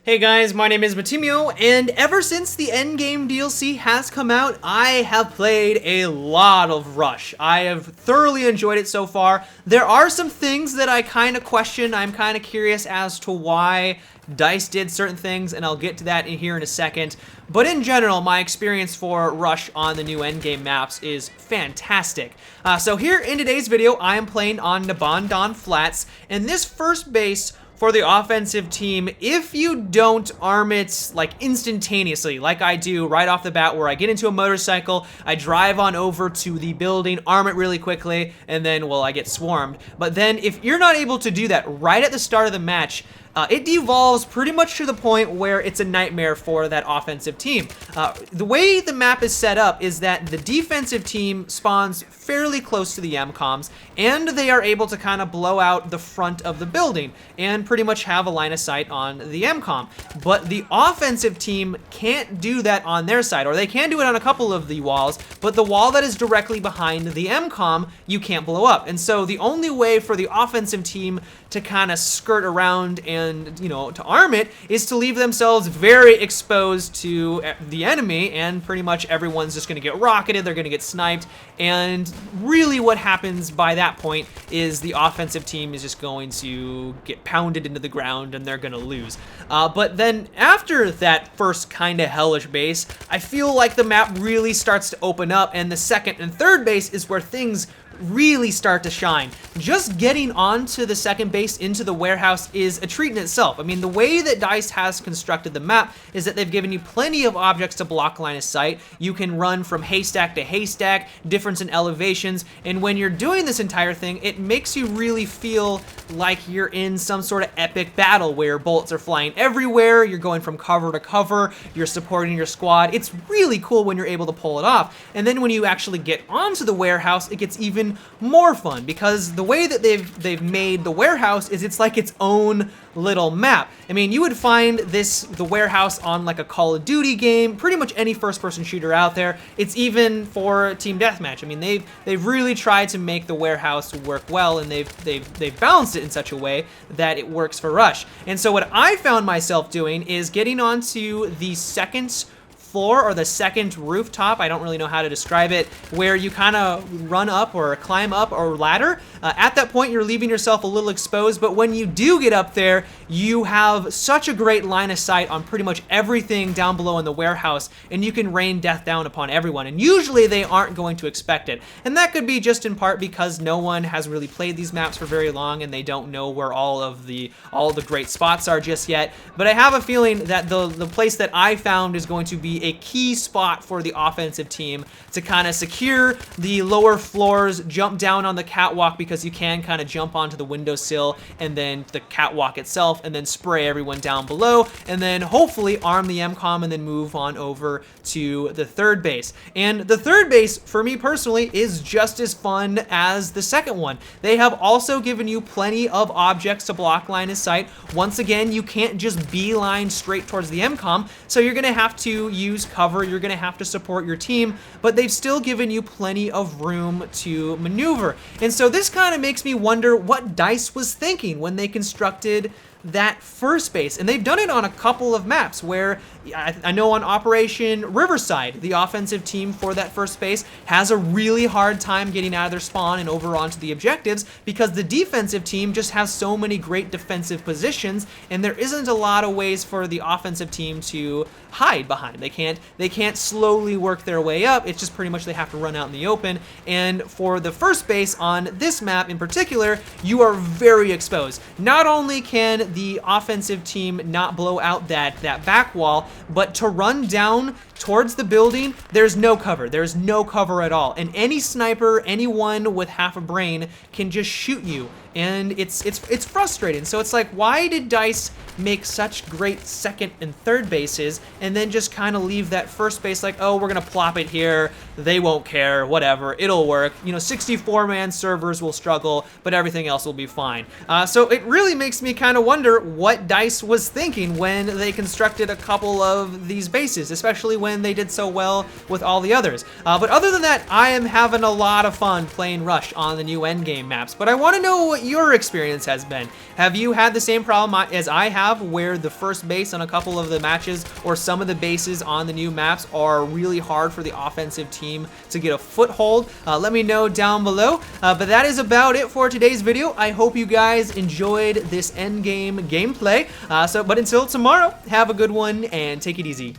Hey guys, my name is Matimio, and ever since the Endgame DLC has come out, I have played a lot of Rush. I have thoroughly enjoyed it so far. There are some things that I kind of question. I'm kind of curious as to why DICE did certain things, and I'll get to that in here in a second. But in general, my experience for Rush on the new Endgame maps is fantastic. So here in today's video, I am playing on Nebandan Flats, and this first base for the offensive team, if you don't arm it like instantaneously, like I do right off the bat, where I get into a motorcycle, I drive on over to the building, arm it really quickly, and then, well, I get swarmed. But then if you're not able to do that right at the start of the match, it devolves pretty much to the point where it's a nightmare for that offensive team. The way the map is set up is that the defensive team spawns fairly close to the MCOMs, and they are able to kind of blow out the front of the building and pretty much have a line of sight on the MCOM. But the offensive team can't do that on their side, or they can do it on a couple of the walls, but the wall that is directly behind the MCOM, you can't blow up. And so the only way for the offensive team to kind of skirt around and, you know, to arm it is to leave themselves very exposed to the enemy, and pretty much everyone's just going to get rocketed, they're going to get sniped, and really what happens by that point is the offensive team is just going to get pounded into the ground and they're going to lose. But then after that first kind of hellish base, I feel like the map really starts to open up, and the second and third base is where things really start to shine. Just getting onto the second base into the warehouse is a treat in itself. I mean, the way that DICE has constructed the map is that they've given you plenty of objects to block line of sight. You can run from haystack to haystack, difference in elevations, and when you're doing this entire thing, it makes you really feel like you're in some sort of epic battle where bullets are flying everywhere, you're going from cover to cover, you're supporting your squad. It's really cool when you're able to pull it off. And then when you actually get onto the warehouse, it gets even more fun, because the way that they've made the warehouse is it's like its own little map. I mean, you would find the warehouse on like a Call of Duty game, pretty much any first-person shooter out there. It's even for team deathmatch. I mean, they've really tried to make the warehouse work well, and they've balanced it in such a way that it works for Rush. And so what I found myself doing is getting onto the second floor, or the second rooftop, I don't really know how to describe it, where you kind of run up or climb up or ladder. At that point, you're leaving yourself a little exposed, but when you do get up there, you have such a great line of sight on pretty much everything down below in the warehouse, and you can rain death down upon everyone, and usually they aren't going to expect it. And that could be just in part because no one has really played these maps for very long, and they don't know where all the great spots are just yet. But I have a feeling that the place that I found is going to be a key spot for the offensive team to kind of secure the lower floors, jump down on the catwalk, because you can kind of jump onto the windowsill and then the catwalk itself, and then spray everyone down below, and then hopefully arm the MCOM and then move on over to the third base. And the third base, for me personally, is just as fun as the second one. They have also given you plenty of objects to block line of sight. Once again, you can't just beeline straight towards the MCOM, so you're gonna have to use cover, you're gonna have to support your team, but they've still given you plenty of room to maneuver. And so this kind of makes me wonder what DICE was thinking when they constructed that first base. And they've done it on a couple of maps where I know on Operation Riverside, the offensive team for that first base has a really hard time getting out of their spawn and over onto the objectives, because the defensive team just has so many great defensive positions, and there isn't a lot of ways for the offensive team to hide behind. They can't slowly work their way up. It's just pretty much they have to run out in the open. And for the first base on this map in particular, you are very exposed. Not only can the offensive team not blow out that back wall, but to run down towards the building, there's no cover. There's no cover at all. And any sniper, anyone with half a brain can just shoot you. And it's frustrating. So it's like, why did DICE make such great second and third bases and then just kind of leave that first base like, oh, we're gonna plop it here, they won't care, whatever, it'll work. You know, 64-man servers will struggle, but everything else will be fine. So it really makes me kind of wonder what DICE was thinking when they constructed a couple of these bases, especially when they did so well with all the others. But other than that, I am having a lot of fun playing Rush on the new endgame maps. But I want to know what your experience has been. Have you had the same problem as I have, where the first base on a couple of the matches or some of the bases on the new maps are really hard for the offensive team to get a foothold? Let me know down below. But that is about it for today's video. I hope you guys enjoyed this endgame gameplay. But until tomorrow, have a good one and take it easy.